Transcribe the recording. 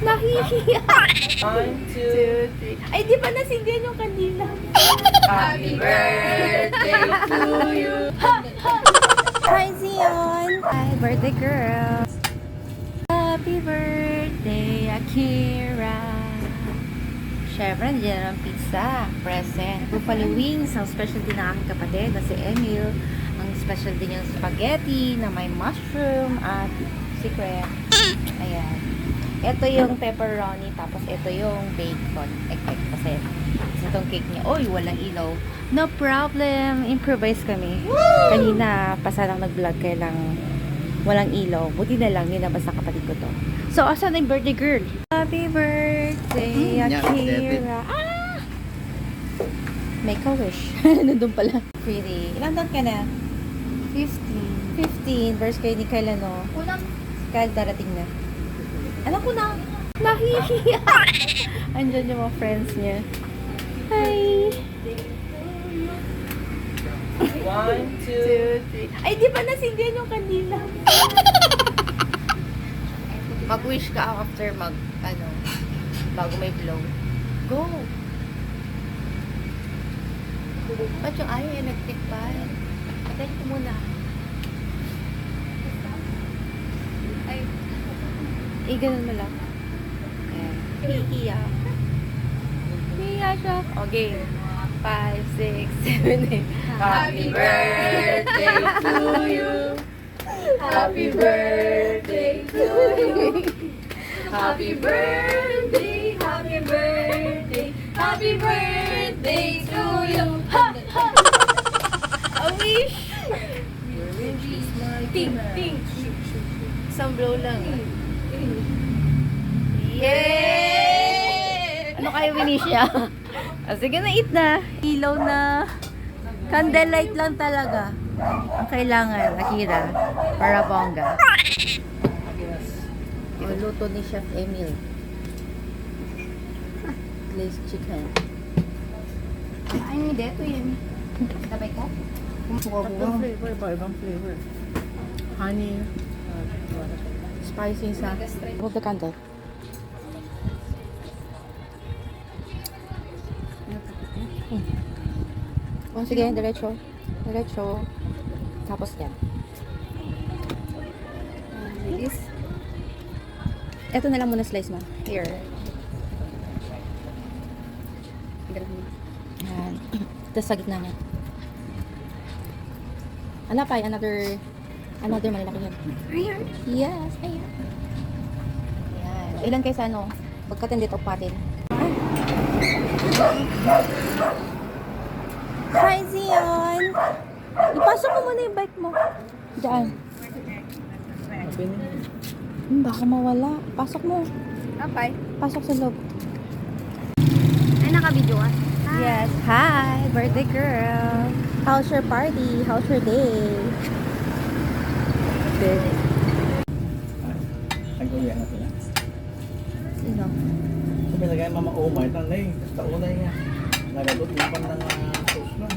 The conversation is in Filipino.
Nahihiya. 1, 2, 3. Ay, di ba nasindihan yung kanina? Happy birthday to you. Hi, Zion. Hi, birthday girl. Happy birthday, Akira. Siyempre, nandiyan ang pizza. Present. Buffalo wings. Ang special din ng aking kapatid na si Emil. Ang special din yung spaghetti na may mushroom at secret. Ayan. Ito yung pepperoni, tapos ito yung bacon. Kasi itong cake niya, oy, walang ilaw. No problem, improvise kami. Kanina, pasalang nag-vlog, kaya lang walang ilaw. Buti na lang, ninabas ng kapatid ko to. So, asan na yung birthday girl? Happy birthday, Akira. Ah! Make a wish. Nandun pala. Pretty. Ilang taon ka na? 15. 15. Verse kayo ni Kyle, ano? Kyle, darating na. Alam ko na. Nahihiya. Andyan yung mga friends niya. Hi. 1, 2, 3. Ay, di ba nasindihan yung kanina? Mag-wish ka after bago may blow. Go! Ba't yung ayaw yung nag-tikpan? Patayin ko muna. Ay. Ganun mo lang. Ayan. Hihiya. Hihiya siya. Okay. 5, 6, 7, 8. Happy birthday to you. Happy birthday to you. Happy birthday, happy birthday, happy birthday to you. Ha, ha. A wish! Your wish is my Ting, command. ting. Isang blow lang. Yay! Ano kayo winish niya? Sige na, eat na. Ilaw na. Candlelight lang talaga. Ang kailangan, Akira. Para bongga. O, luto ni Chef Emil. Glazed chicken. Ay, hindi. Ito yun. Sabay ka? Ibang flavor ba? Ibang flavor. Honey. Spicy sa... Hold the candle. Oh, sige, diretso. Diretso. Tapos yan. This? Ito na lang muna slice mo. Here. Yan. Tapos sa gitna niya. Ala pa, another malalaki yan. Ayan. Yes, ayan. Yan. Ilan kayo sa ano? Pagkatindi ito patin. Hi, Zion! Ipasok mo muna yung bike mo. Diyan. Baka mawala. Pasok mo. Okay. Pasok sa loob. Ay, naka-video ka? Yes. Hi, birthday girl. How's your party? How's your day? Good. Nag-uwi na sila. Sino? Sabi lagay mama, oh my, tanay. Basta unay nga. Nagadot yung pan ng sauce na.